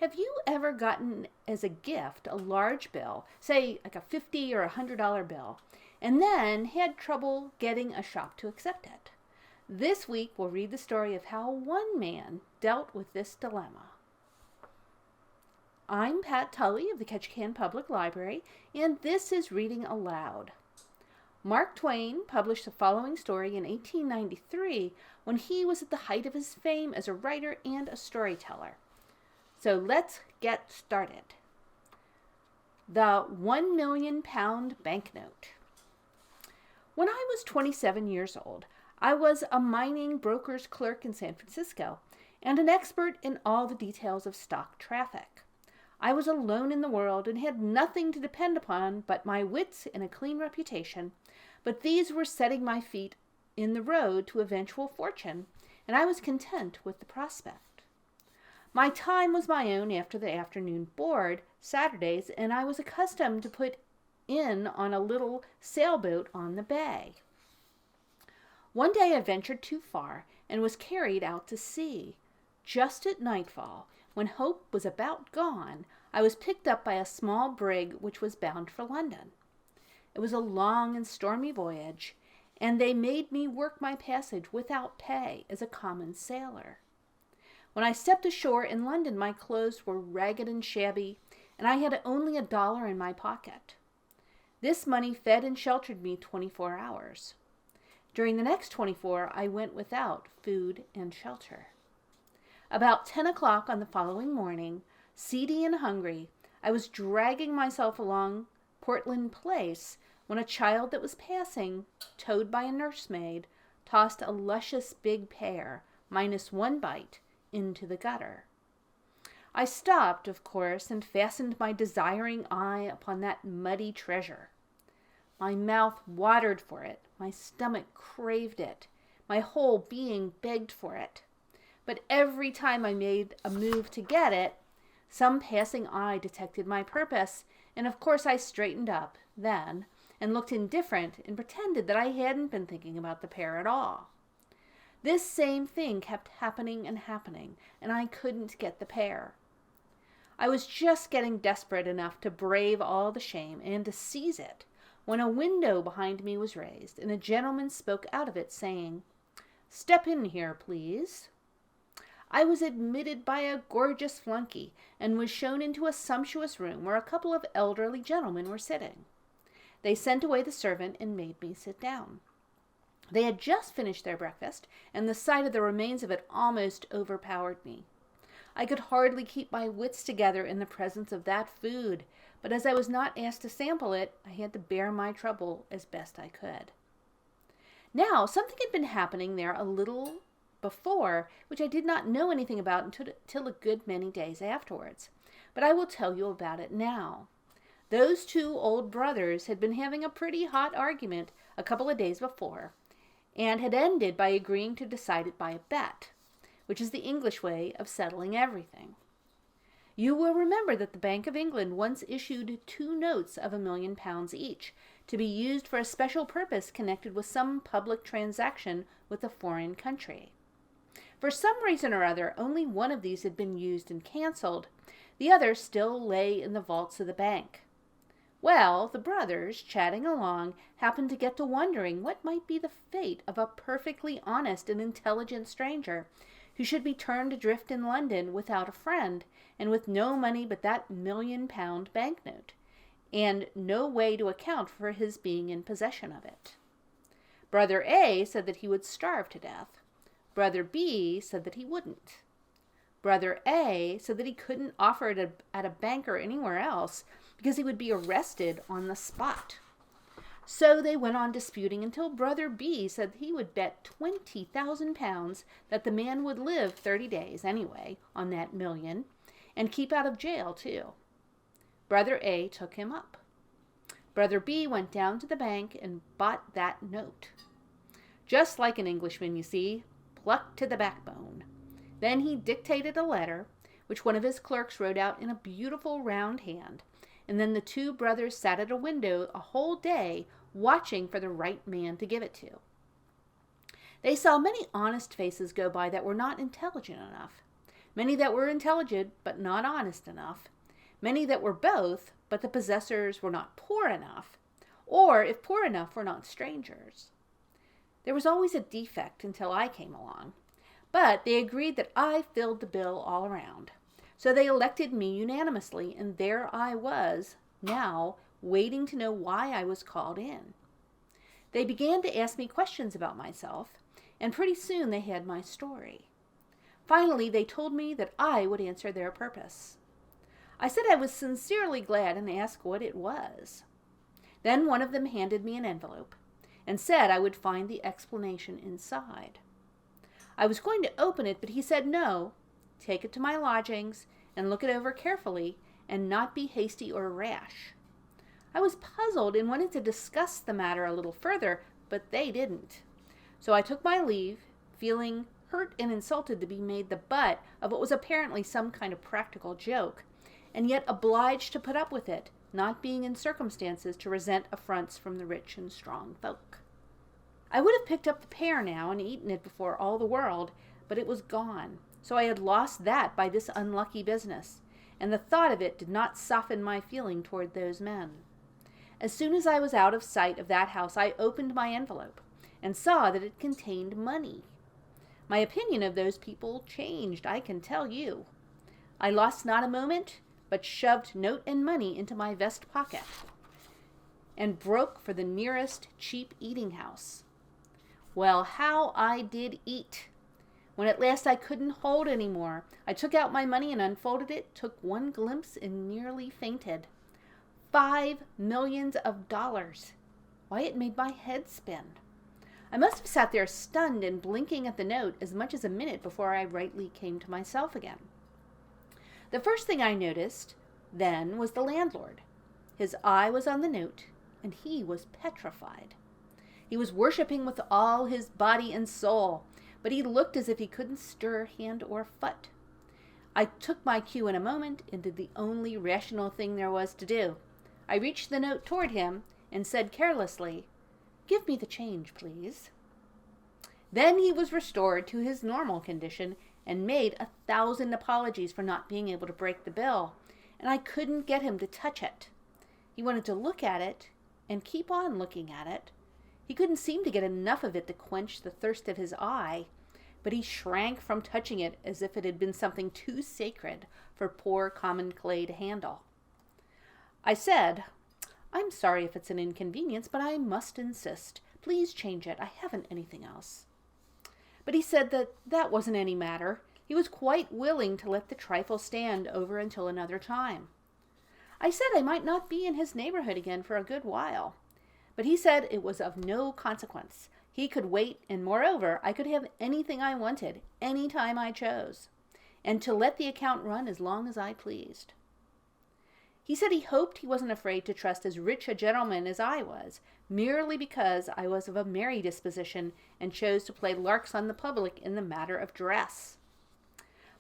Have you ever gotten as a gift a large bill, say like a $50 or $100 bill, and then had trouble getting a shop to accept it? This week we'll read the story of how one man dealt with this dilemma. I'm Pat Tully of the Ketchikan Public Library, and this is Reading Aloud. Mark Twain published the following story in 1893 when he was at the height of his fame as a writer and a storyteller. So let's get started. The 1 million pound banknote. When I was 27 years old, I was a mining broker's clerk in San Francisco and an expert in all the details of stock traffic. I was alone in the world and had nothing to depend upon but my wits and a clean reputation, but these were setting my feet in the road to eventual fortune, and I was content with the prospect. My time was my own after the afternoon board, Saturdays, and I was accustomed to put in on a little sailboat on the bay. One day I ventured too far and was carried out to sea. Just at nightfall, when hope was about gone, I was picked up by a small brig which was bound for London. It was a long and stormy voyage, and they made me work my passage without pay as a common sailor. When I stepped ashore in London, my clothes were ragged and shabby, and I had only $1 in my pocket. This money fed and sheltered me 24 hours. During the next 24, I went without food and shelter. About 10 o'clock on the following morning, seedy and hungry, I was dragging myself along Portland Place when a child that was passing, towed by a nursemaid, tossed a luscious big pear, minus one bite, into the gutter. I stopped, of course, and fastened my desiring eye upon that muddy treasure. My mouth watered for it, my stomach craved it, my whole being begged for it. But every time I made a move to get it, some passing eye detected my purpose, and of course I straightened up then and looked indifferent and pretended that I hadn't been thinking about the pear at all. This same thing kept happening, and I couldn't get the pear. I was just getting desperate enough to brave all the shame and to seize it, when a window behind me was raised, and a gentleman spoke out of it, saying, "Step in here, please." I was admitted by a gorgeous flunky, and was shown into a sumptuous room where a couple of elderly gentlemen were sitting. They sent away the servant and made me sit down. They had just finished their breakfast, and the sight of the remains of it almost overpowered me. I could hardly keep my wits together in the presence of that food, but as I was not asked to sample it, I had to bear my trouble as best I could. Now, something had been happening there a little before, which I did not know anything about until a good many days afterwards, but I will tell you about it now. Those two old brothers had been having a pretty hot argument a couple of days before, and had ended by agreeing to decide it by a bet, which is the English way of settling everything. You will remember that the Bank of England once issued 2 notes of £1 million each, to be used for a special purpose connected with some public transaction with a foreign country. For some reason or other, only one of these had been used and cancelled. The other still lay in the vaults of the bank. Well, the brothers, chatting along, happened to get to wondering what might be the fate of a perfectly honest and intelligent stranger who should be turned adrift in London without a friend and with no money but that £1 million banknote, and no way to account for his being in possession of it. Brother A said that he would starve to death. Brother B said that he wouldn't. Brother A said that he couldn't offer it at a bank or anywhere else because he would be arrested on the spot. So they went on disputing until Brother B said he would bet £20,000 that the man would live 30 days anyway on that million and keep out of jail too. Brother A took him up. Brother B went down to the bank and bought that note. Just like an Englishman, you see, plucked to the backbone. Then he dictated a letter, which one of his clerks wrote out in a beautiful round hand, and then the 2 brothers sat at a window a whole day watching for the right man to give it to. They saw many honest faces go by that were not intelligent enough. many that were intelligent but not honest enough, many that were both, but the possessors were not poor enough, or if poor enough, were not strangers. There was always a defect until I came along, but they agreed that I filled the bill all around. So they elected me unanimously, and there I was, now, waiting to know why I was called in. They began to ask me questions about myself, and pretty soon they had my story. Finally, they told me that I would answer their purpose. I said I was sincerely glad and asked what it was. Then one of them handed me an envelope and said I would find the explanation inside. I was going to open it, but he said no, take it to my lodgings and look it over carefully and not be hasty or rash. I was puzzled and wanted to discuss the matter a little further, but they didn't. So I took my leave, feeling hurt and insulted to be made the butt of what was apparently some kind of practical joke, and yet obliged to put up with it, not being in circumstances to resent affronts from the rich and strong folk. I would have picked up the pear now and eaten it before all the world, but it was gone, so I had lost that by this unlucky business, and the thought of it did not soften my feeling toward those men. As soon as I was out of sight of that house, I opened my envelope and saw that it contained money. My opinion of those people changed, I can tell you. I lost not a moment, but shoved note and money into my vest pocket and broke for the nearest cheap eating house. Well, how I did eat! When at last I couldn't hold any more, I took out my money and unfolded it, took one glimpse, and nearly fainted. $5 million. Why, it made my head spin. I must have sat there stunned and blinking at the note as much as a minute before I rightly came to myself again. The first thing I noticed then was the landlord. His eye was on the note, and he was petrified. He was worshipping with all his body and soul, but he looked as if he couldn't stir hand or foot. I took my cue in a moment and did the only rational thing there was to do. I reached the note toward him and said carelessly, "Give me the change, please." Then he was restored to his normal condition and made 1,000 apologies for not being able to break the bill, and I couldn't get him to touch it. He wanted to look at it and keep on looking at it. He couldn't seem to get enough of it to quench the thirst of his eye, but he shrank from touching it as if it had been something too sacred for poor common clay to handle. I said, "I'm sorry if it's an inconvenience, but I must insist. Please change it. I haven't anything else." But he said that wasn't any matter. He was quite willing to let the trifle stand over until another time. I said I might not be in his neighborhood again for a good while, but he said it was of no consequence. He could wait, and moreover, I could have anything I wanted, any time I chose, and to let the account run as long as I pleased. He said he hoped he wasn't afraid to trust as rich a gentleman as I was, merely because I was of a merry disposition and chose to play larks on the public in the matter of dress.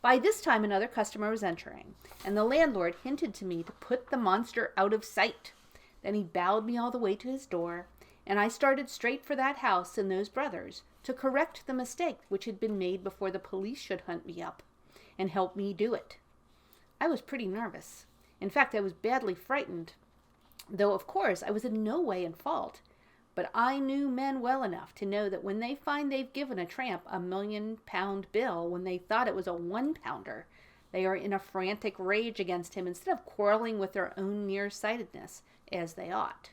By this time another customer was entering, and the landlord hinted to me to put the monster out of sight. Then he bowed me all the way to his door, and I started straight for that house and those brothers to correct the mistake which had been made before the police should hunt me up and help me do it. I was pretty nervous. In fact, I was badly frightened, though of course I was in no way in fault. But I knew men well enough to know that when they find they've given a tramp a £1,000,000 bill when they thought it was a £1, they are in a frantic rage against him instead of quarreling with their own nearsightedness, as they ought.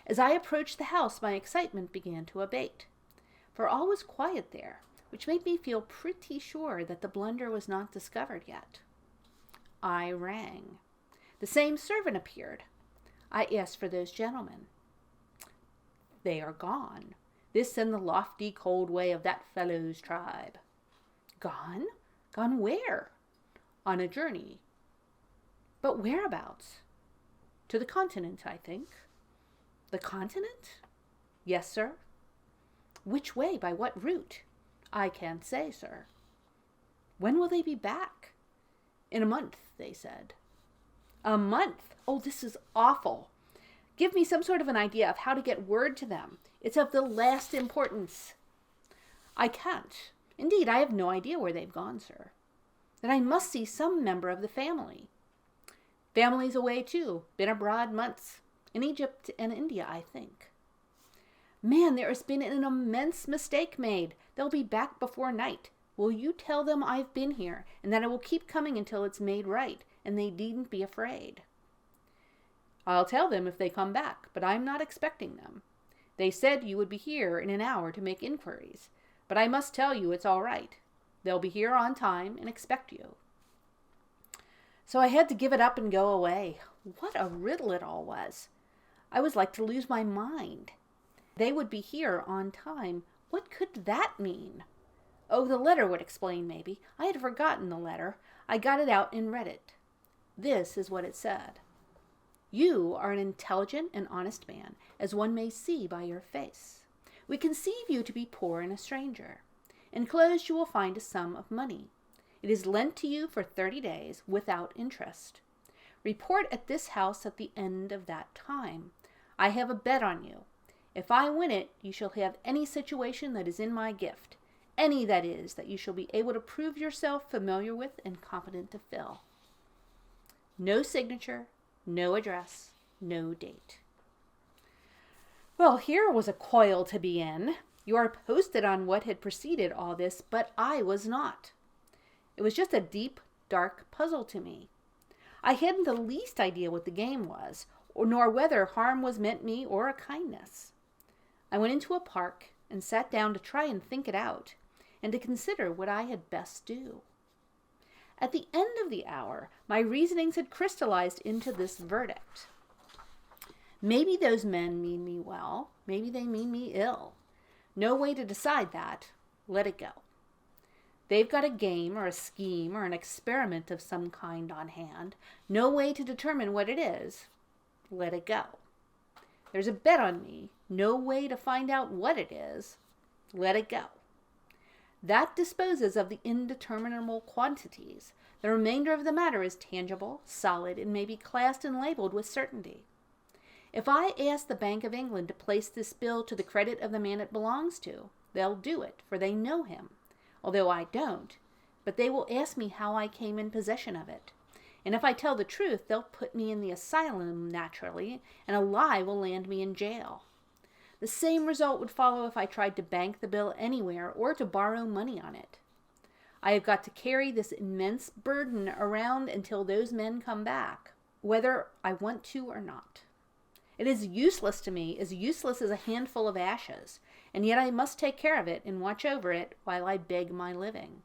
As I approached the house, my excitement began to abate, for all was quiet there, which made me feel pretty sure that the blunder was not discovered yet. I rang. The same servant appeared. I asked for those gentlemen. They are gone. This and the lofty, cold way of that fellow's tribe. Gone? Gone where? On a journey. But whereabouts? To the continent, I think. The continent? Yes, sir. Which way? By what route? I can't say, sir. When will they be back? In a month, they said. A month? Oh, this is awful. Give me some sort of an idea of how to get word to them. It's of the last importance. I can't. Indeed, I have no idea where they've gone, sir. that I must see some member of the family. Family's away too, been abroad months, in Egypt and India, I think. Man, there has been an immense mistake made. They'll be back before night. Will you tell them I've been here, and that I will keep coming until it's made right, and they needn't be afraid? I'll tell them if they come back, but I'm not expecting them. They said you would be here in an hour to make inquiries, but I must tell you it's all right. They'll be here on time and expect you. So I had to give it up and go away. What a riddle it all was. I was like to lose my mind. They would be here on time. What could that mean? Oh, the letter would explain, maybe. I had forgotten the letter. I got it out and read it. This is what it said. You are an intelligent and honest man, as one may see by your face. We conceive you to be poor and a stranger. Enclosed you will find a sum of money. It is lent to you for 30 days without interest. Report at this house at the end of that time. I have a bet on you. If I win it, you shall have any situation that is in my gift, any, that is, that you shall be able to prove yourself familiar with and competent to fill. No signature, no address, no date. Well, here was a coil to be in. You are posted on what had preceded all this, but I was not. It was just a deep, dark puzzle to me. I hadn't the least idea what the game was, nor whether harm was meant me or a kindness. I went into a park and sat down to try and think it out, and to consider what I had best do. At the end of the hour, my reasonings had crystallized into this verdict. Maybe those men mean me well, maybe they mean me ill. No way to decide that. Let it go. They've got a game or a scheme or an experiment of some kind on hand. No way to determine what it is. Let it go. There's a bet on me. No way to find out what it is. Let it go. That disposes of the indeterminable quantities. The remainder of the matter is tangible, solid, and may be classed and labeled with certainty. If I ask the Bank of England to place this bill to the credit of the man it belongs to, they'll do it, for they know him, although I don't, but they will ask me how I came in possession of it. And if I tell the truth, they'll put me in the asylum, naturally, and a lie will land me in jail. The same result would follow if I tried to bank the bill anywhere or to borrow money on it. I have got to carry this immense burden around until those men come back, whether I want to or not. It is useless to me, as useless as a handful of ashes, and yet I must take care of it and watch over it while I beg my living.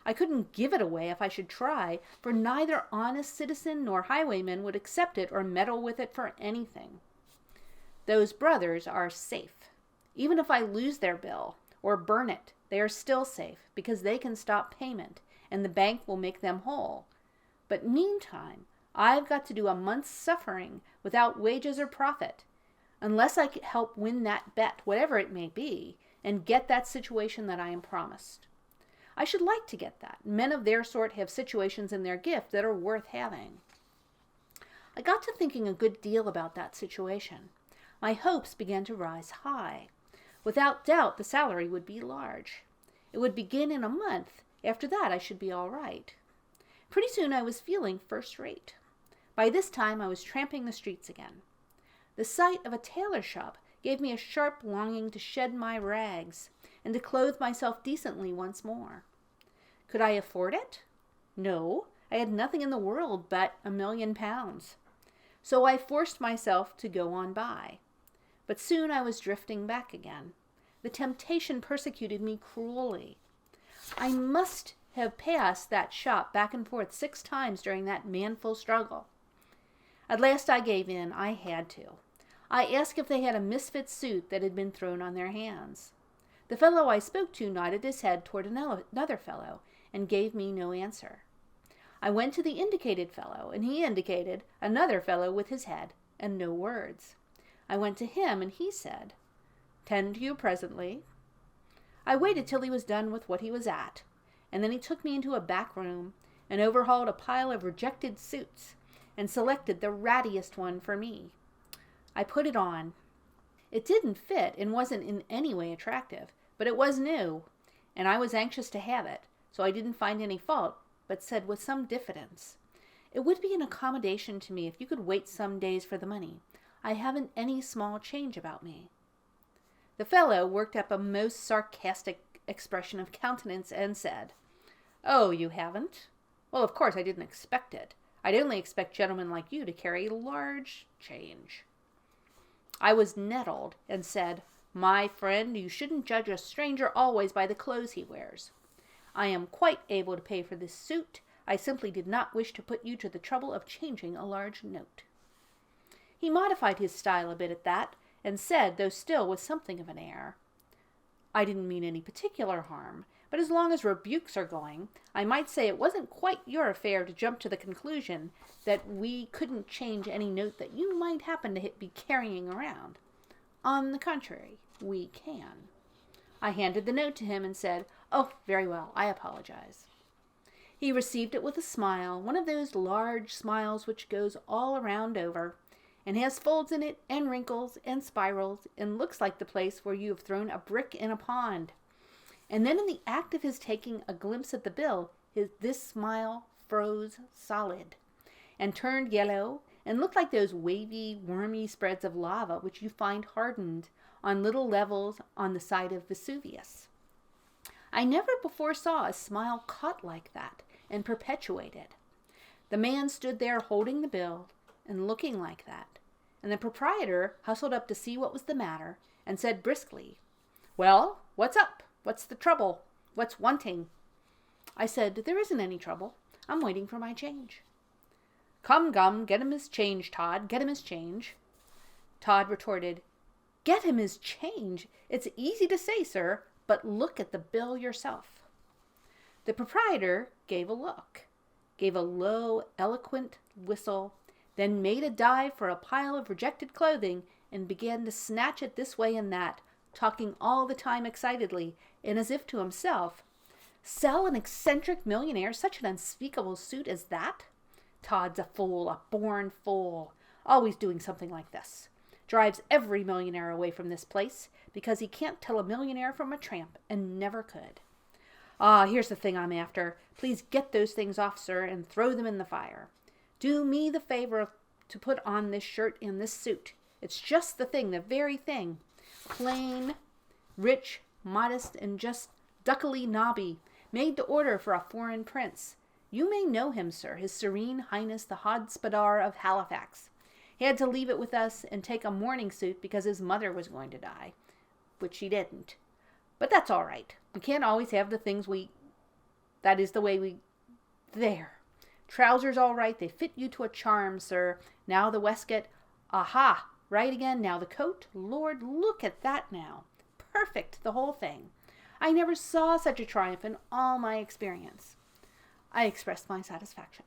I couldn't give it away if I should try, for neither honest citizen nor highwayman would accept it or meddle with it for anything. Those brothers are safe. Even if I lose their bill or burn it, they are still safe because they can stop payment and the bank will make them whole. But meantime, I've got to do a month's suffering without wages or profit, unless I can help win that bet, whatever it may be, and get that situation that I am promised. I should like to get that. Men of their sort have situations in their gift that are worth having. I got to thinking a good deal about that situation. My hopes began to rise high. Without doubt, the salary would be large. It would begin in a month. After that, I should be all right. Pretty soon I was feeling first rate. By this time, I was tramping the streets again. The sight of a tailor shop gave me a sharp longing to shed my rags and to clothe myself decently once more. Could I afford it? No, I had nothing in the world but £1,000,000. So I forced myself to go on by. But soon I was drifting back again. The temptation persecuted me cruelly. I must have passed that shop back and forth 6 times during that manful struggle. At last I gave in. I had to. I asked if they had a misfit suit that had been thrown on their hands. The fellow I spoke to nodded his head toward another fellow and gave me no answer. I went to the indicated fellow, and he indicated another fellow with his head and no words. I went to him, and he said, "Tend to you presently." I waited till he was done with what he was at, and then he took me into a back room and overhauled a pile of rejected suits and selected the rattiest one for me. I put it on. It didn't fit and wasn't in any way attractive, but it was new, and I was anxious to have it, so I didn't find any fault but said with some diffidence, "It would be an accommodation to me if you could wait some days for the money. I haven't any small change about me." The fellow worked up a most sarcastic expression of countenance and said, "Oh, you haven't? Well, of course I didn't expect it. I'd only expect gentlemen like you to carry large change." I was nettled and said, "My friend, you shouldn't judge a stranger always by the clothes he wears. I am quite able to pay for this suit. I simply did not wish to put you to the trouble of changing a large note." He modified his style a bit at that, and said, though still with something of an air, "I didn't mean any particular harm, but as long as rebukes are going, I might say it wasn't quite your affair to jump to the conclusion that we couldn't change any note that you might happen to be carrying around. On the contrary, we can." I handed the note to him and said, "Oh, very well, I apologize." He received it with a smile, one of those large smiles which goes all around over, and has folds in it, and wrinkles, and spirals, and looks like the place where you have thrown a brick in a pond. And then in the act of his taking a glimpse at the bill, this smile froze solid, and turned yellow, and looked like those wavy, wormy spreads of lava which you find hardened on little levels on the side of Vesuvius. I never before saw a smile caught like that, and perpetuated. The man stood there holding the bill, and looking like that, and the proprietor hustled up to see what was the matter, and said briskly, "Well, what's up? What's the trouble? What's wanting?" I said, "There isn't any trouble. I'm waiting for my change." "Come, get him his change, Todd. Get him his change." Todd retorted, "Get him his change? It's easy to say, sir, but look at the bill yourself." The proprietor gave a look, gave a low, eloquent whistle, then made a dive for a pile of rejected clothing and began to snatch it this way and that, talking all the time excitedly, and as if to himself, "Sell an eccentric millionaire such an unspeakable suit as that? Todd's a fool, a born fool, always doing something like this. Drives every millionaire away from this place, because he can't tell a millionaire from a tramp, and never could. Ah, here's the thing I'm after. Please get those things off, sir, and throw them in the fire. Do me the favor to put on this shirt and this suit. It's just the thing, the very thing. Plain, rich, modest, and just duckily nobby. Made to order for a foreign prince. You may know him, sir, His Serene Highness the Hospodar of Halifax. He had to leave it with us and take a mourning suit because his mother was going to die, which she didn't. But that's all right. We can't always have the things that is the way we... There. Trousers all right. They fit you to a charm, sir. Now the waistcoat. Aha! Right again. Now the coat. Lord, look at that now. Perfect, the whole thing. I never saw such a triumph in all my experience. I expressed my satisfaction.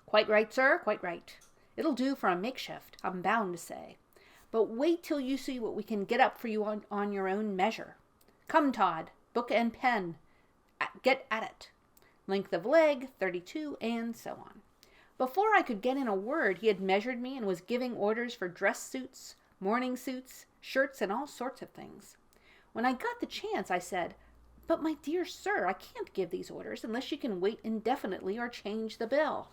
Quite right, sir, quite right. It'll do for a makeshift, I'm bound to say. But wait till you see what we can get up for you on your own measure. Come, Todd, book and pen. Get at it. Length of leg, 32, and so on. Before I could get in a word, he had measured me and was giving orders for dress suits, morning suits, shirts, and all sorts of things. When I got the chance, I said, "But my dear sir, I can't give these orders unless you can wait indefinitely or change the bill."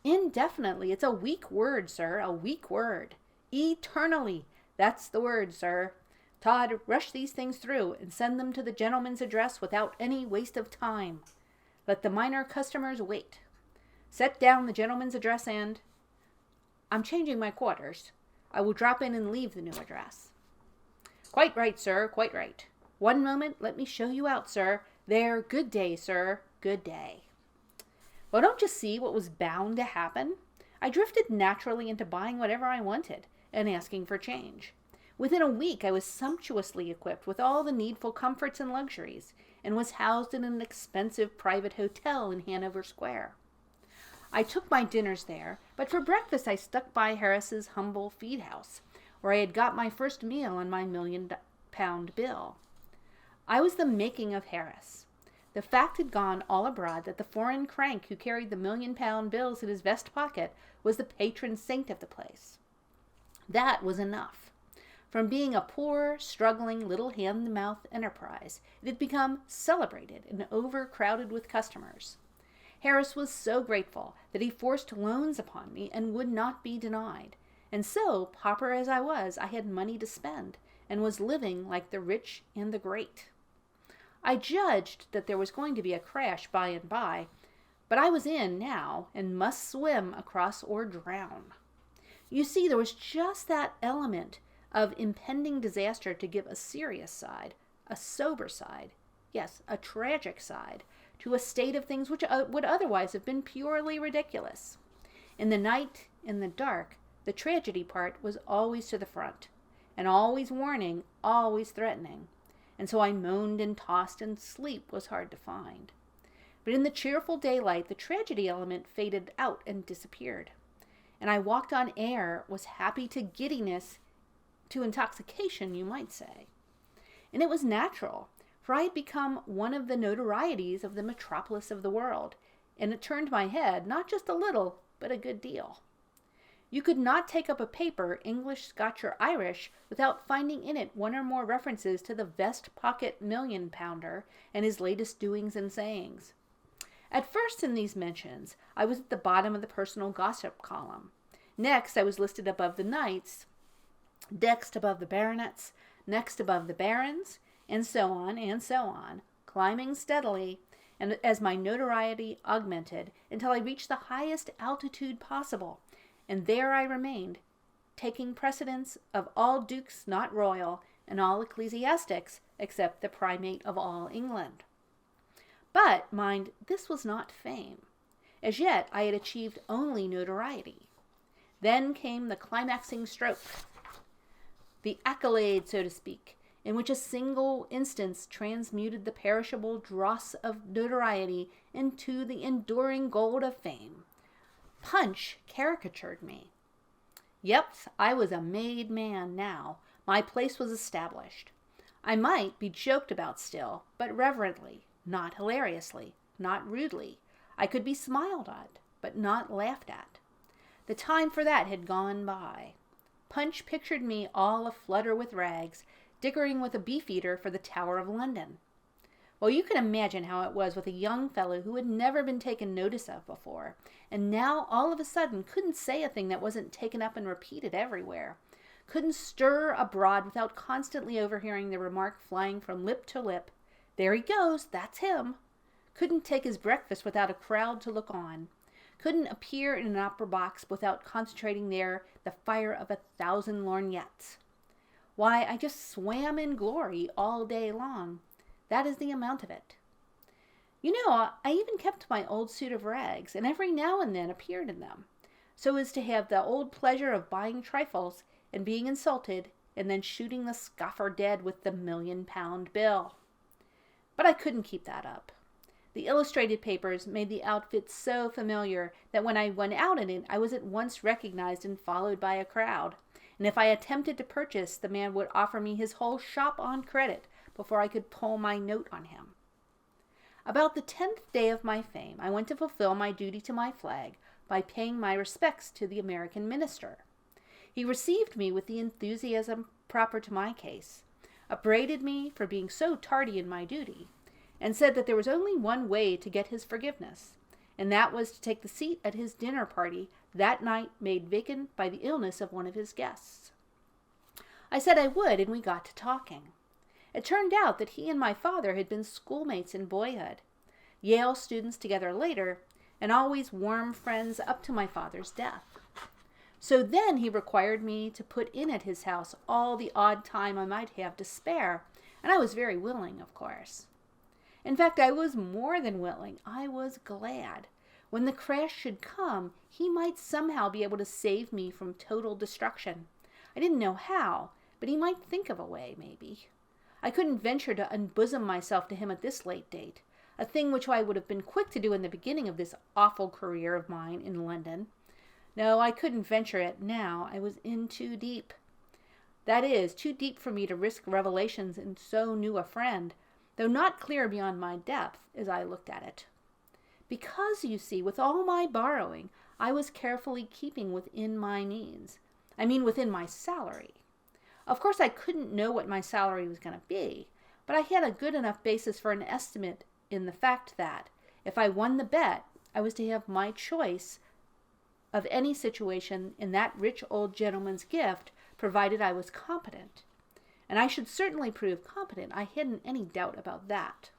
Indefinitely, it's a weak word, sir, a weak word. Eternally, that's the word, sir. Todd, rush these things through and send them to the gentleman's address without any waste of time. Let the minor customers wait. Set down the gentleman's address and... I'm changing my quarters. I will drop in and leave the new address. Quite right, sir, quite right. One moment, let me show you out, sir. There, good day, sir, good day. Well, don't you see what was bound to happen? I drifted naturally into buying whatever I wanted and asking for change. Within a week, I was sumptuously equipped with all the needful comforts and luxuries, and was housed in an expensive private hotel in Hanover Square. I took my dinners there, but for breakfast I stuck by Harris's humble feed house, where I had got my first meal on my £1,000,000 bill. I was the making of Harris. The fact had gone all abroad that the foreign crank who carried the £1,000,000 bills in his vest pocket was the patron saint of the place. That was enough. From being a poor, struggling, little hand-to-mouth enterprise, it had become celebrated and overcrowded with customers. Harris was so grateful that he forced loans upon me and would not be denied. And so, pauper as I was, I had money to spend and was living like the rich and the great. I judged that there was going to be a crash by and by, but I was in now and must swim across or drown. You see, there was just that element of impending disaster to give a serious side, a sober side, yes, a tragic side, to a state of things which would otherwise have been purely ridiculous. In the night, in the dark, the tragedy part was always to the front, and always warning, always threatening. And so I moaned and tossed, and sleep was hard to find. But in the cheerful daylight, the tragedy element faded out and disappeared. And I walked on air, was happy to giddiness, to intoxication, you might say. And it was natural, for I had become one of the notorieties of the metropolis of the world, and it turned my head, not just a little, but a good deal. You could not take up a paper, English, Scotch, or Irish, without finding in it one or more references to the vest pocket million-pounder and his latest doings and sayings. At first in these mentions, I was at the bottom of the personal gossip column. Next, I was listed above the knights, next above the baronets, next above the barons, and so on, climbing steadily, and as my notoriety augmented, until I reached the highest altitude possible, and there I remained, taking precedence of all dukes not royal, and all ecclesiastics, except the primate of all England. But, mind, this was not fame. As yet, I had achieved only notoriety. Then came the climaxing stroke, the accolade, so to speak, in which a single instance transmuted the perishable dross of notoriety into the enduring gold of fame. Punch caricatured me. Yep, I was a made man now. My place was established. I might be joked about still, but reverently, not hilariously, not rudely. I could be smiled at, but not laughed at. The time for that had gone by. Punch pictured me all aflutter with rags, dickering with a beefeater for the Tower of London. Well, you can imagine how it was with a young fellow who had never been taken notice of before, and now all of a sudden couldn't say a thing that wasn't taken up and repeated everywhere. Couldn't stir abroad without constantly overhearing the remark flying from lip to lip, "There he goes, that's him." Couldn't take his breakfast without a crowd to look on. Couldn't appear in an opera box without concentrating there the fire of 1,000 lorgnettes. Why, I just swam in glory all day long. That is the amount of it. You know, I even kept my old suit of rags, and every now and then appeared in them, so as to have the old pleasure of buying trifles and being insulted, and then shooting the scoffer dead with the £1,000,000 bill. But I couldn't keep that up. The illustrated papers made the outfit so familiar that when I went out in it, I was at once recognized and followed by a crowd. And if I attempted to purchase, the man would offer me his whole shop on credit before I could pull my note on him. About the 10th day of my fame, I went to fulfill my duty to my flag by paying my respects to the American minister. He received me with the enthusiasm proper to my case, upbraided me for being so tardy in my duty, and said that there was only one way to get his forgiveness, and that was to take the seat at his dinner party that night made vacant by the illness of one of his guests. I said I would, and we got to talking. It turned out that he and my father had been schoolmates in boyhood, Yale students together later, and always warm friends up to my father's death. So then he required me to put in at his house all the odd time I might have to spare, and I was very willing, of course. In fact, I was more than willing. I was glad. When the crash should come, he might somehow be able to save me from total destruction. I didn't know how, but he might think of a way, maybe. I couldn't venture to unbosom myself to him at this late date, a thing which I would have been quick to do in the beginning of this awful career of mine in London. No, I couldn't venture it now. I was in too deep. That is, too deep for me to risk revelations in so new a friend, though not clear beyond my depth as I looked at it. Because, you see, with all my borrowing, I was carefully keeping within my means. I mean, within my salary. Of course, I couldn't know what my salary was going to be, but I had a good enough basis for an estimate in the fact that, if I won the bet, I was to have my choice of any situation in that rich old gentleman's gift, provided I was competent. And I should certainly prove competent. I hadn't any doubt about that.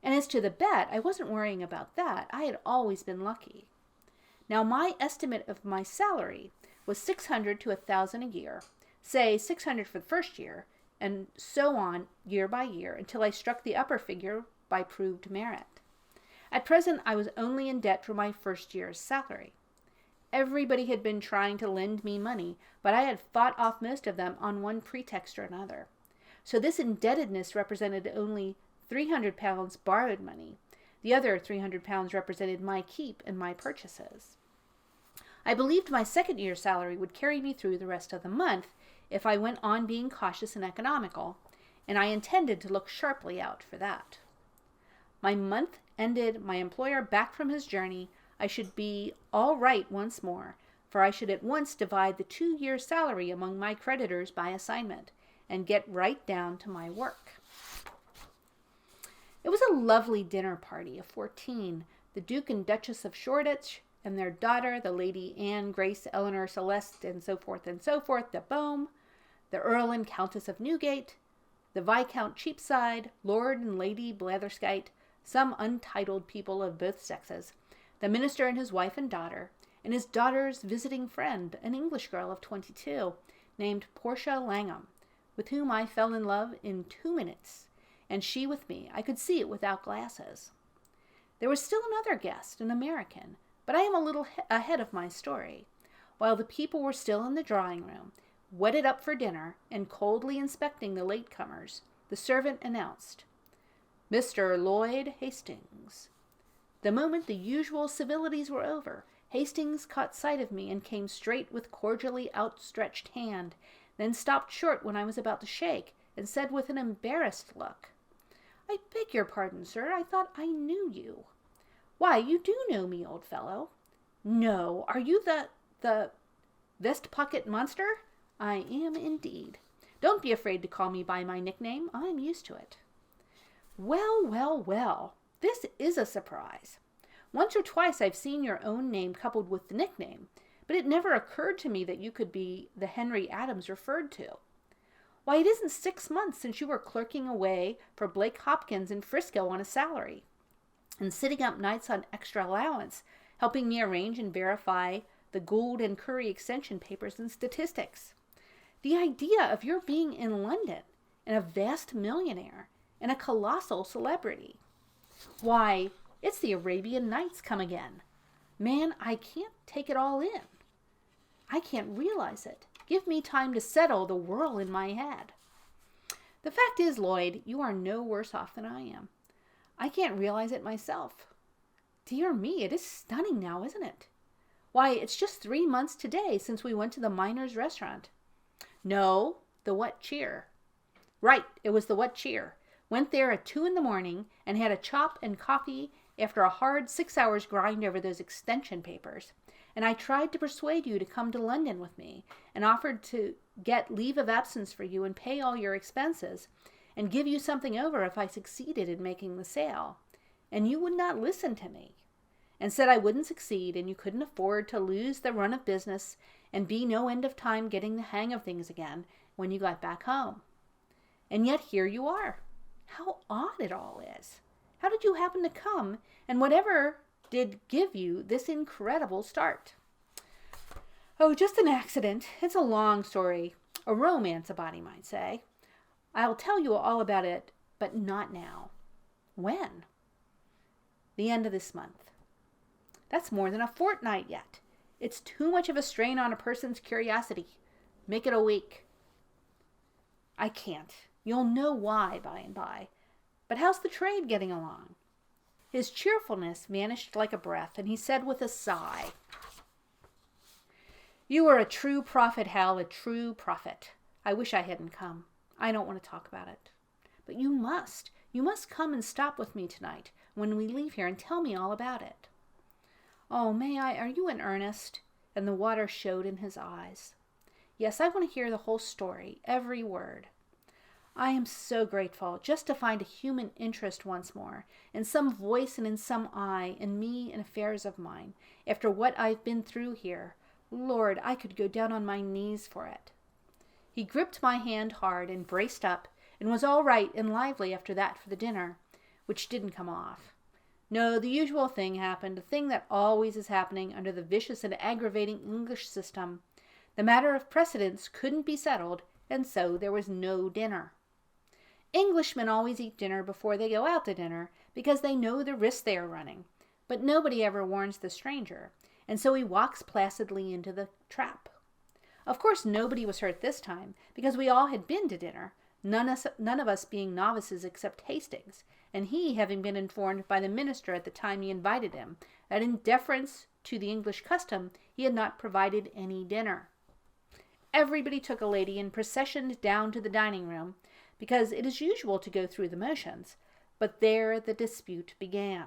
And as to the bet, I wasn't worrying about that. I had always been lucky. Now, my estimate of my salary was $600 to $1,000 a year, say $600 for the first year, and so on year by year until I struck the upper figure by proved merit. At present, I was only in debt for my first year's salary. Everybody had been trying to lend me money, but I had fought off most of them on one pretext or another. So this indebtedness represented only £300 borrowed money. The other £300 represented my keep and my purchases. I believed my second year's salary would carry me through the rest of the month if I went on being cautious and economical, and I intended to look sharply out for that. My month ended, my employer back from his journey, I should be all right once more, for I should at once divide the 2 years' salary among my creditors by assignment, and get right down to my work. It was a lovely dinner party of 14, the Duke and Duchess of Shoreditch, and their daughter, the Lady Anne, Grace, Eleanor, Celeste, and so forth, de Beaume, the Earl and Countess of Newgate, the Viscount Cheapside, Lord and Lady Blatherskite, some untitled people of both sexes, the minister and his wife and daughter, and his daughter's visiting friend, an English girl of 22, named Portia Langham, with whom I fell in love in 2 minutes, and she with me. I could see it without glasses. There was still another guest, an American, but I am a little ahead of my story. While the people were still in the drawing-room, wetted up for dinner, and coldly inspecting the latecomers, the servant announced, "Mr. Lloyd Hastings." The moment the usual civilities were over, Hastings caught sight of me and came straight with cordially outstretched hand, then stopped short when I was about to shake, and said with an embarrassed look, "I beg your pardon, sir. I thought I knew you." "Why, you do know me, old fellow." "No. Are you the vest-pocket monster?" "I am indeed." "Don't be afraid to call me by my nickname. I'm used to it." "Well, well, well. This is a surprise. Once or twice I've seen your own name coupled with the nickname, but it never occurred to me that you could be the Henry Adams referred to. Why, it isn't 6 months since you were clerking away for Blake Hopkins in Frisco on a salary, and sitting up nights on extra allowance, helping me arrange and verify the Gould and Curry extension papers and statistics. The idea of your being in London, and a vast millionaire, and a colossal celebrity. Why, it's the Arabian Nights come again. Man, I can't take it all in. I can't realize it. Give me time to settle the whirl in my head. The fact is, Lloyd, you are no worse off than I am. I can't realize it myself. Dear me, it is stunning now, isn't it? Why, it's just 3 months today since we went to the Miners' Restaurant. No, the What Cheer. Right, it was the What Cheer. Went there at 2 a.m. and had a chop and coffee after a hard 6 hours grind over those extension papers. And I tried to persuade you to come to London with me, and offered to get leave of absence for you and pay all your expenses, and give you something over if I succeeded in making the sale. And you would not listen to me, and said I wouldn't succeed, and you couldn't afford to lose the run of business and be no end of time getting the hang of things again when you got back home. And yet here you are. How odd it all is. How did you happen to come, and whatever did give you this incredible start?" "Oh, just an accident. It's a long story. A romance, a body might say. I'll tell you all about it, but not now." "When?" "The end of this month." "That's more than a fortnight yet. It's too much of a strain on a person's curiosity. Make it a week." "I can't. You'll know why by and by. But how's the trade getting along?" His cheerfulness vanished like a breath, and he said with a sigh, "You are a true prophet, Hal, a true prophet. I wish I hadn't come. I don't want to talk about it. But you must. You must come and stop with me tonight when we leave here and tell me all about it." "Oh, may I? Are you in earnest?" And the water showed in his eyes. "Yes, I want to hear the whole story, every word." I am so grateful just to find a human interest once more, in some voice and in some eye, in me and affairs of mine, after what I've been through here. Lord, I could go down on my knees for it. He gripped my hand hard and braced up, and was all right and lively after that for the dinner, which didn't come off. No, the usual thing happened, the thing that always is happening under the vicious and aggravating English system. The matter of precedence couldn't be settled, and so there was no dinner. Englishmen always eat dinner before they go out to dinner, because they know the risk they are running. But nobody ever warns the stranger, and so he walks placidly into the trap. Of course, nobody was hurt this time, because we all had been to dinner, none of us being novices except Hastings, and he having been informed by the minister at the time he invited him, that in deference to the English custom, he had not provided any dinner. Everybody took a lady and processioned down to the dining room, because it is usual to go through the motions, but there the dispute began.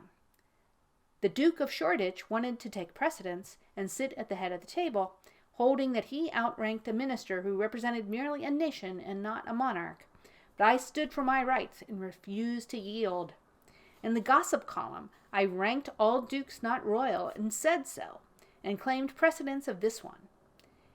The Duke of Shoreditch wanted to take precedence and sit at the head of the table, holding that he outranked a minister who represented merely a nation and not a monarch. But I stood for my rights and refused to yield. In the gossip column, I ranked all dukes not royal and said so, and claimed precedence of this one.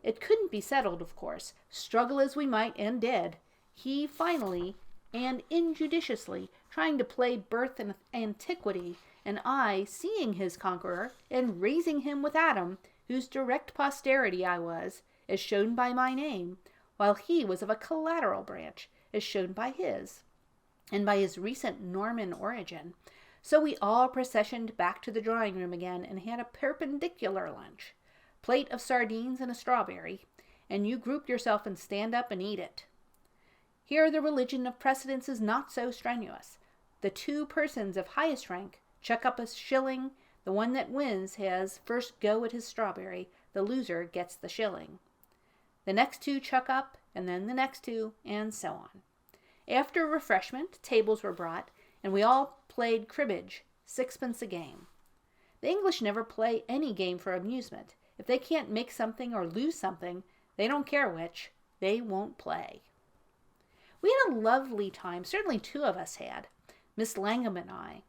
It couldn't be settled, of course, struggle as we might, and did. He finally, and injudiciously, trying to play birth and antiquity, and I, seeing his conqueror, and raising him with Adam, whose direct posterity I was, as shown by my name, while he was of a collateral branch, as shown by his, and by his recent Norman origin. So we all processioned back to the drawing-room again, and had a perpendicular lunch, plate of sardines and a strawberry, and you group yourself and stand up and eat it. Here the religion of precedence is not so strenuous. The two persons of highest rank chuck up a shilling. The one that wins has first go at his strawberry. The loser gets the shilling. The next two chuck up, and then the next two, and so on. After refreshment, tables were brought, and we all played cribbage, 6pence a game. The English never play any game for amusement. If they can't make something or lose something, they don't care which, they won't play. We had a lovely time, certainly two of us had, Miss Langham and I.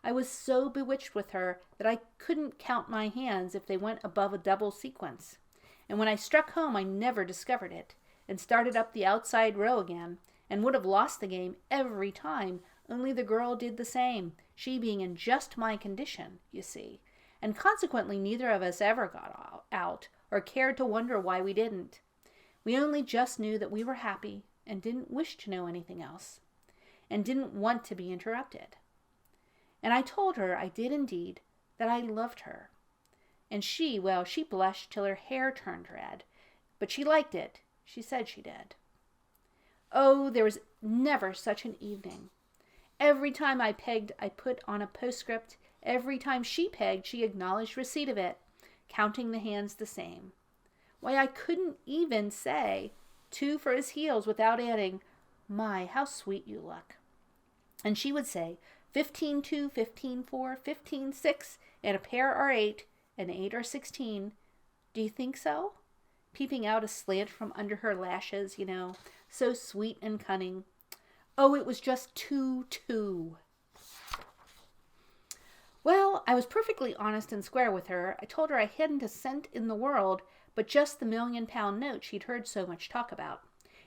I was so bewitched with her that I couldn't count my hands if they went above a double sequence. And when I struck home, I never discovered it, and started up the outside row again, and would have lost the game every time, only the girl did the same, she being in just my condition, you see, and consequently neither of us ever got out, or cared to wonder why we didn't. We only just knew that we were happy, and didn't wish to know anything else, and didn't want to be interrupted. And I told her I did indeed, that I loved her. And she blushed till her hair turned red, but she liked it. She said she did. Oh, there was never such an evening. Every time I pegged, I put on a postscript. Every time she pegged, she acknowledged receipt of it, counting the hands the same. Why, I couldn't even say 2 for his heels without adding, "My, how sweet you look." And she would say, 15-2, 15-4, 15-6, and a pair are 8, and 8 are 16. Do you think so? Peeping out aslant from under her lashes, so sweet and cunning. Oh, it was just 2-2. Well, I was perfectly honest and square with her. I told her I hadn't a cent in the world, but just the £1,000,000 note she'd heard so much talk about.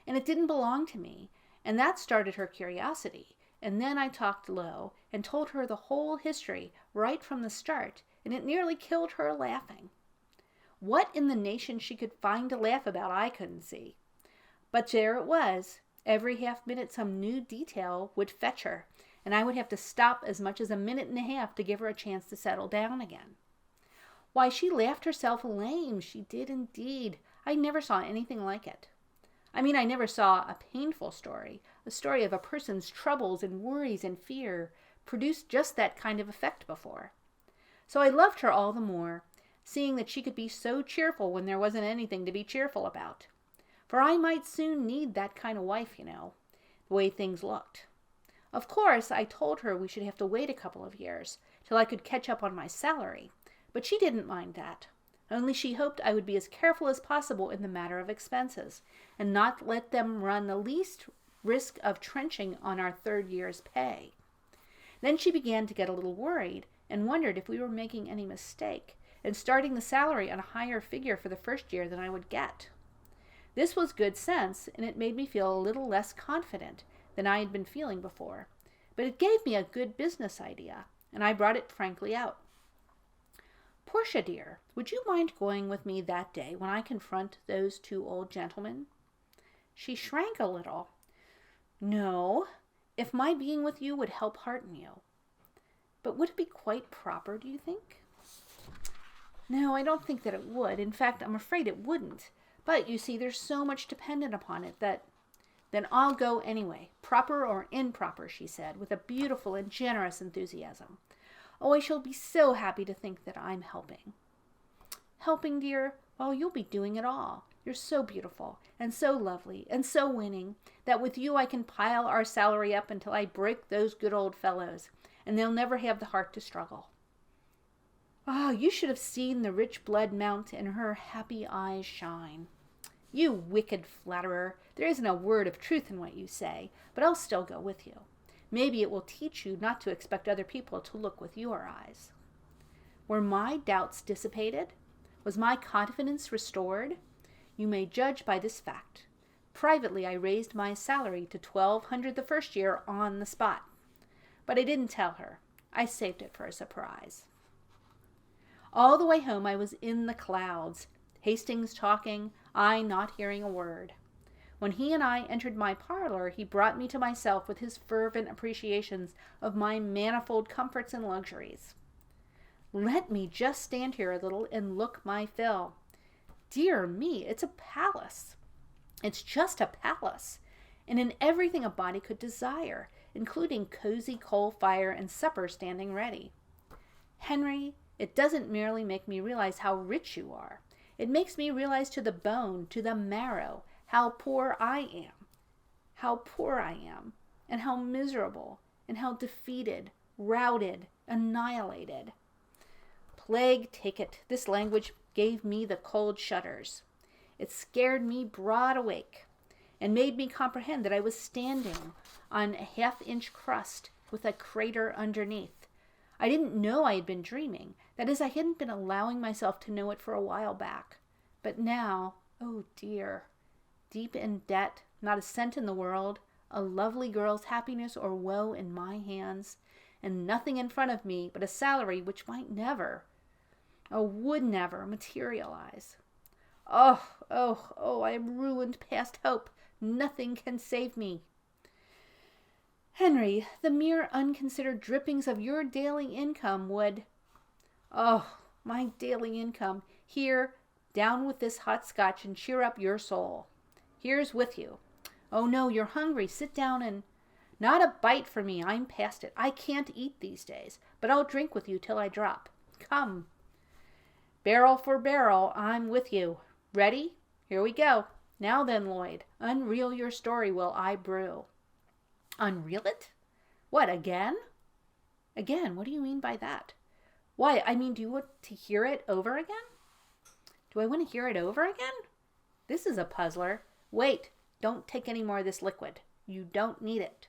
And it didn't belong to me, and that started her curiosity. And then I talked low, and told her the whole history, right from the start, and it nearly killed her laughing. What in the nation she could find to laugh about, I couldn't see. But there it was. Every half-minute some new detail would fetch her, and I would have to stop as much as a minute and a half to give her a chance to settle down again. Why, she laughed herself lame, she did indeed. I never saw anything like it. I never saw a painful story, a story of a person's troubles and worries and fear, produced just that kind of effect before. So I loved her all the more, seeing that she could be so cheerful when there wasn't anything to be cheerful about. For I might soon need that kind of wife, the way things looked. Of course, I told her we should have to wait a couple of years, till I could catch up on my salary, but she didn't mind that. Only she hoped I would be as careful as possible in the matter of expenses, and not let them run the least risk of trenching on our 3rd year's pay. Then she began to get a little worried and wondered if we were making any mistake and starting the salary on a higher figure for the 1st year than I would get. This was good sense, and it made me feel a little less confident than I had been feeling before. But it gave me a good business idea, and I brought it frankly out. "Portia, dear, would you mind going with me that day when I confront those 2 old gentlemen?" She shrank a little. "No, if my being with you would help hearten you." "But would it be quite proper, do you think?" "No, I don't think that it would. In fact, I'm afraid it wouldn't. But, you see, there's so much dependent upon it that—" "Then I'll go anyway, proper or improper," she said, with a beautiful and generous enthusiasm. "Oh, I shall be so happy to think that I'm helping." "Helping, dear? Oh, you'll be doing it all. You're so beautiful and so lovely and so winning that with you I can pile our salary up until I break those good old fellows, and they'll never have the heart to struggle." "Ah, you should have seen the rich blood mount and her happy eyes shine." "You wicked flatterer, there isn't a word of truth in what you say, but I'll still go with you. Maybe it will teach you not to expect other people to look with your eyes." Were my doubts dissipated? Was my confidence restored? You may judge by this fact. Privately, I raised my salary to $1,200 the 1st year on the spot. But I didn't tell her. I saved it for a surprise. All the way home I was in the clouds, Hastings talking, I not hearing a word. When he and I entered my parlor, he brought me to myself with his fervent appreciations of my manifold comforts and luxuries. "Let me just stand here a little and look my fill. Dear me, it's a palace. It's just a palace, and in everything a body could desire, including cozy coal fire and supper standing ready. Henry, it doesn't merely make me realize how rich you are. It makes me realize to the bone, to the marrow, how poor I am. How poor I am, and how miserable, and how defeated, routed, annihilated. Plague take it, this language gave me the cold shudders. It scared me broad awake, and made me comprehend that I was standing on a 1/2-inch crust with a crater underneath. I didn't know I had been dreaming. That is, I hadn't been allowing myself to know it for a while back. But now, oh dear, deep in debt, not a cent in the world, a lovely girl's happiness or woe in my hands, and nothing in front of me but a salary which might never, would never materialize. Oh, I am ruined past hope. Nothing can save me. Henry, the mere unconsidered drippings of your daily income would... Oh, my daily income. Here, down with this hot scotch and cheer up your soul. Here's with you. Oh no, you're hungry. Sit down and... Not a bite for me. I'm past it. I can't eat these days, but I'll drink with you till I drop. Come. Barrel for barrel, I'm with you. Ready? Here we go. Now then, Lloyd, unreel your story while I brew. Unreel it? What, again? Again? What do you mean by that? Why, I mean, do you want to hear it over again? Do I want to hear it over again? This is a puzzler. Wait, don't take any more of this liquid. You don't need it.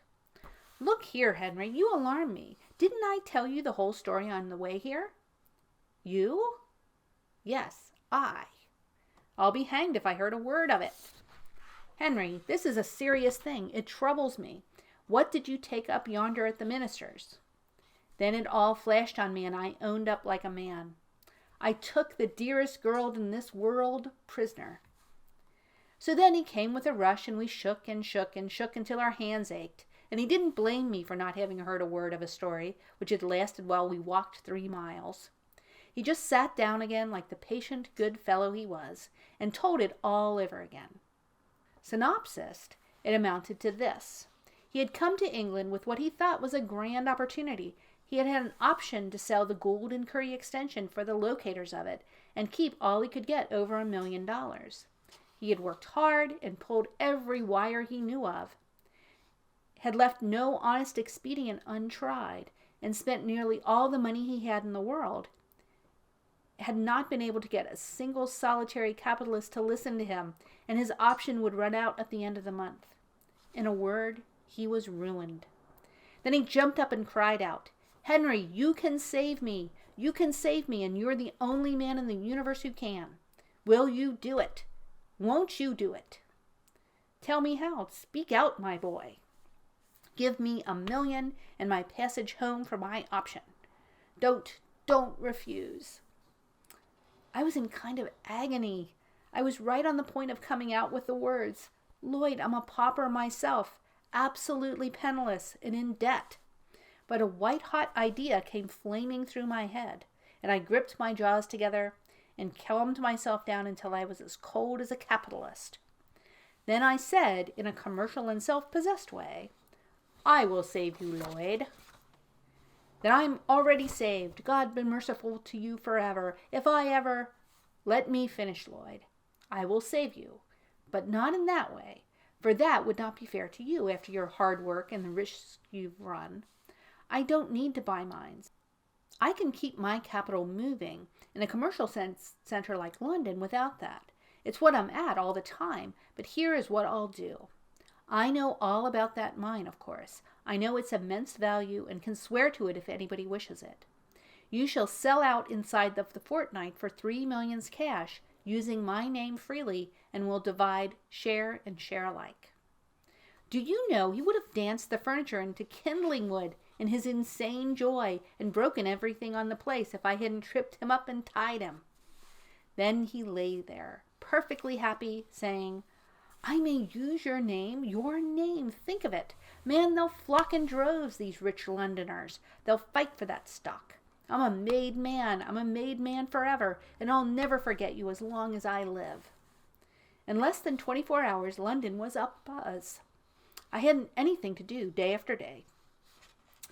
Look here, Henry, you alarm me. Didn't I tell you the whole story on the way here? You? Yes, I. I'll be hanged if I heard a word of it. Henry, this is a serious thing. It troubles me. What did you take up yonder at the minister's? Then it all flashed on me, and I owned up like a man. I took the dearest girl in this world prisoner. So then he came with a rush, and we shook and shook and shook until our hands ached, and he didn't blame me for not having heard a word of a story which had lasted while we walked 3 miles. He just sat down again like the patient, good fellow he was, and told it all over again. Synopsis, it amounted to this. He had come to England with what he thought was a grand opportunity. He had had an option to sell the Gould and Curry extension for the locators of it and keep all he could get over $1 million. He had worked hard and pulled every wire he knew of, had left no honest expedient untried, and spent nearly all the money he had in the world, had not been able to get a single solitary capitalist to listen to him, and his option would run out at the end of the month. In a word, he was ruined. Then he jumped up and cried out, "Henry, you can save me. You can save me, and you're the only man in the universe who can. Will you do it? Won't you do it? Tell me how. Speak out, my boy. Give me $1,000,000 and my passage home for my option. Don't refuse." I was in kind of agony. I was right on the point of coming out with the words, "Lloyd, I'm a pauper myself, absolutely penniless and in debt." But a white-hot idea came flaming through my head, and I gripped my jaws together and calmed myself down until I was as cold as a capitalist. Then I said, in a commercial and self-possessed way, "I will save you, Lloyd." "Then I'm already saved. God be merciful to you forever. If I ever—" "Let me finish, Lloyd. I will save you, but not in that way, for that would not be fair to you after your hard work and the risks you've run. I don't need to buy mines. I can keep my capital moving in a commercial center like London without that. It's what I'm at all the time, but here is what I'll do. I know all about that mine, of course. I know its immense value and can swear to it if anybody wishes it. You shall sell out inside of the fortnight for 3 millions cash, using my name freely, and we'll divide share and share alike." Do you know he would have danced the furniture into kindling wood in his insane joy and broken everything on the place if I hadn't tripped him up and tied him. Then he lay there, perfectly happy, saying, "I may use your name, think of it. Man, they'll flock in droves, these rich Londoners. They'll fight for that stock. I'm a made man forever, and I'll never forget you as long as I live." In less than 24 hours, London was abuzz. I hadn't anything to do day after day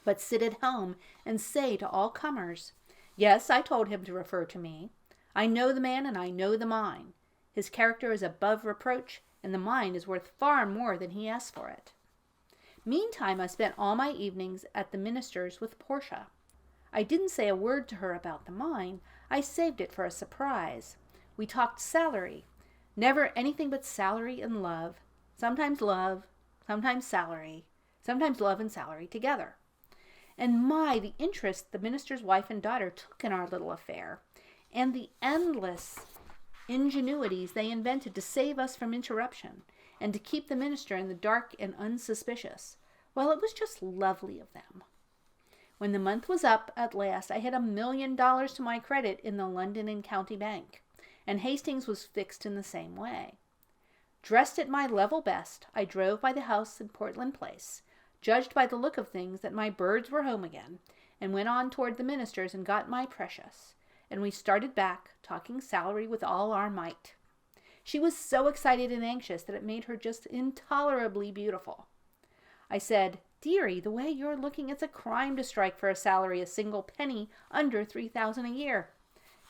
but sit at home and say to all comers, "Yes, I told him to refer to me. I know the man and I know the mine. His character is above reproach, and the mine is worth far more than he asked for it." Meantime, I spent all my evenings at the minister's with Portia. I didn't say a word to her about the mine. I saved it for a surprise. We talked salary. Never anything but salary and love, sometimes salary, sometimes love and salary together. And the interest the minister's wife and daughter took in our little affair, and the endless ingenuities they invented to save us from interruption, and to keep the minister in the dark and unsuspicious. Well, it was just lovely of them. When the month was up, at last, I had $1,000,000 to my credit in the London and County Bank, and Hastings was fixed in the same way. Dressed at my level best, I drove by the house in Portland Place, judged by the look of things that my birds were home again, and went on toward the minister's and got my precious, and we started back, talking salary with all our might. She was so excited and anxious that it made her just intolerably beautiful. I said, "Dearie, the way you're looking, it's a crime to strike for a salary a single penny under $3,000 a year.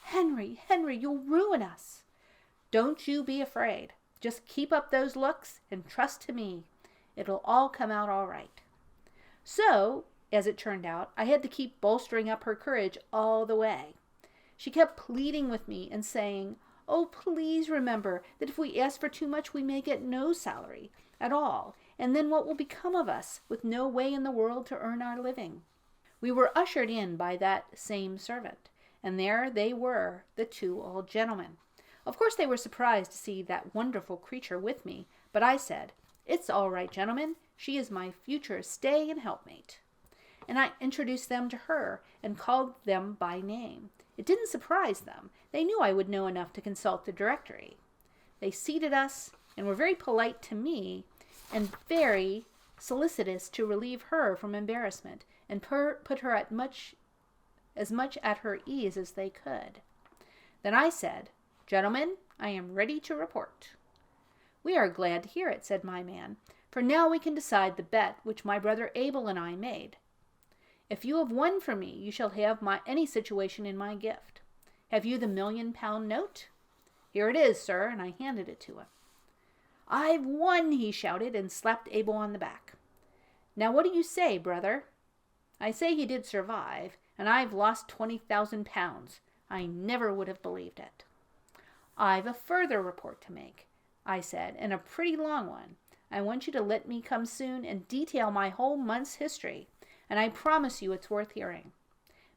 Henry, you'll ruin us." "Don't you be afraid. Just keep up those looks and trust to me. It'll all come out all right." So, as it turned out, I had to keep bolstering up her courage all the way. She kept pleading with me and saying, "Oh, please remember that if we ask for too much, we may get no salary at all, and then what will become of us, with no way in the world to earn our living?" We were ushered in by that same servant, and there they were, the two old gentlemen. Of course they were surprised to see that wonderful creature with me, but I said, "It's all right, gentlemen. She is my future stay and helpmate." And I introduced them to her and called them by name. It didn't surprise them. They knew I would know enough to consult the directory. They seated us and were very polite to me and very solicitous to relieve her from embarrassment and put her as much at her ease as they could. Then I said, "Gentlemen, I am ready to report." "We are glad to hear it," said my man, "for now we can decide the bet which my brother Abel and I made. If you have won for me, you shall have any situation in my gift. Have you the £1,000,000 note? Here it is, sir," and I handed it to him. "I've won," he shouted, and slapped Abel on the back. "Now what do you say, brother?" "I say he did survive, and I've lost £20,000. I never would have believed it." "I've a further report to make," I said, "and a pretty long one. I want you to let me come soon and detail my whole month's history, and I promise you it's worth hearing.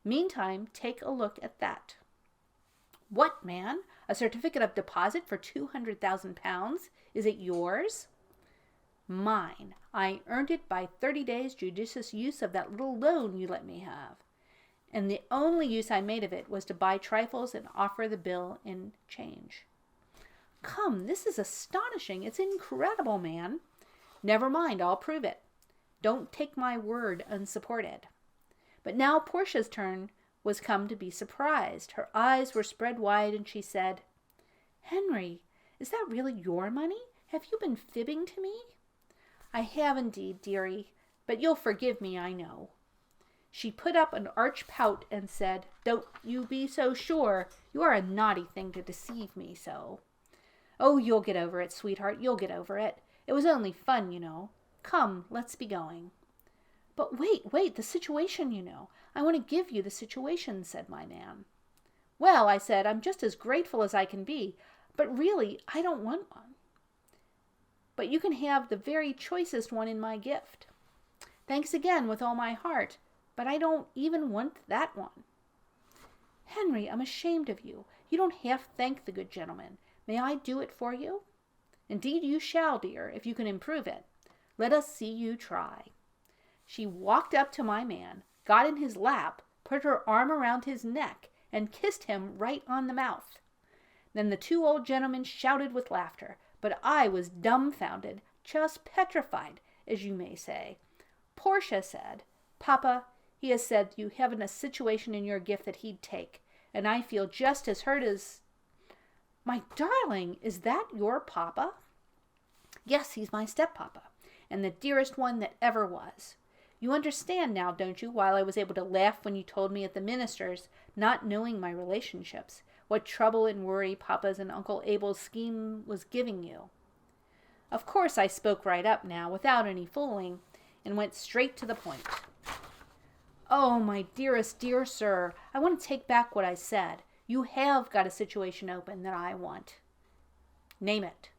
Meantime, take a look at that. What, man? A certificate of deposit for 200,000 pounds? Is it yours? Mine. I earned it by 30 days judicious use of that little loan you let me have. And the only use I made of it was to buy trifles and offer the bill in change. Come, this is astonishing. It's incredible, man. Never mind, I'll prove it. Don't take my word unsupported. But now Portia's turn was come to be surprised. Her eyes were spread wide, and she said, Henry, is that really your money? Have you been fibbing to me? I have indeed, dearie, but you'll forgive me, I know. She put up an arch pout and said, Don't you be so sure. You are a naughty thing to deceive me so. Oh, you'll get over it, sweetheart, you'll get over it. It was only fun, you know. Come, let's be going. But wait, the situation, you know. I want to give you the situation, said my man. Well, I said, I'm just as grateful as I can be, but really, I don't want one. But you can have the very choicest one in my gift. Thanks again with all my heart, but I don't even want that one. Henry, I'm ashamed of you. You don't half thank the good gentleman. May I do it for you? Indeed you shall, dear, if you can improve it. Let us see you try. She walked up to my man, got in his lap, put her arm around his neck, and kissed him right on the mouth. Then the two old gentlemen shouted with laughter, but I was dumbfounded, just petrified, as you may say. Portia said, Papa, he has said you haven't a situation in your gift that he'd take, and I feel just as hurt as... My darling, is that your papa? Yes, he's my step-papa, and the dearest one that ever was. You understand now, don't you, why I was able to laugh when you told me at the minister's, not knowing my relationships, what trouble and worry Papa's and Uncle Abel's scheme was giving you. Of course I spoke right up now, without any fooling, and went straight to the point. Oh, my dearest dear sir, I want to take back what I said. You have got a situation open that I want. Name it.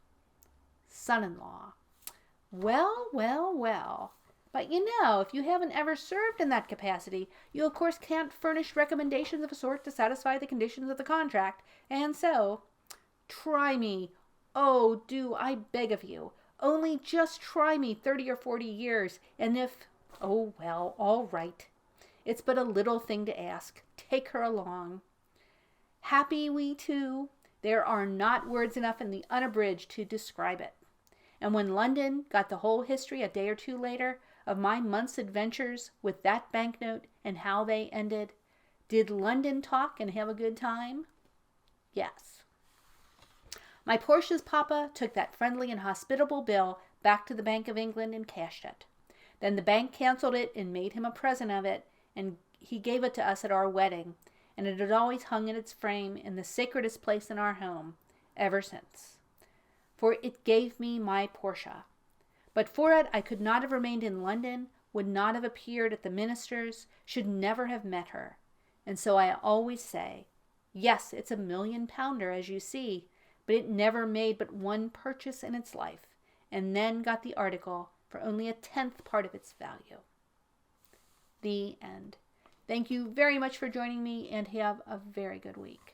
Son-in-law. Well. But you know, if you haven't ever served in that capacity, you of course can't furnish recommendations of a sort to satisfy the conditions of the contract, and so, try me. Oh, do, I beg of you. Only just try me 30 or 40 years, and if, oh well, all right. It's but a little thing to ask. Take her along. Happy we two. There are not words enough in the unabridged to describe it. And when London got the whole history a day or two later of my month's adventures with that banknote and how they ended, did London talk and have a good time? Yes. My Portia's papa took that friendly and hospitable bill back to the Bank of England and cashed it. Then the bank canceled it and made him a present of it, and he gave it to us at our wedding, and it had always hung in its frame in the sacredest place in our home ever since. For it gave me my Portia. But for it I could not have remained in London, would not have appeared at the minister's, should never have met her. And so I always say, yes, it's a £1,000,000, as you see, but it never made but one purchase in its life, and then got the article for only 1/10 part of its value. The end. Thank you very much for joining me, and have a very good week.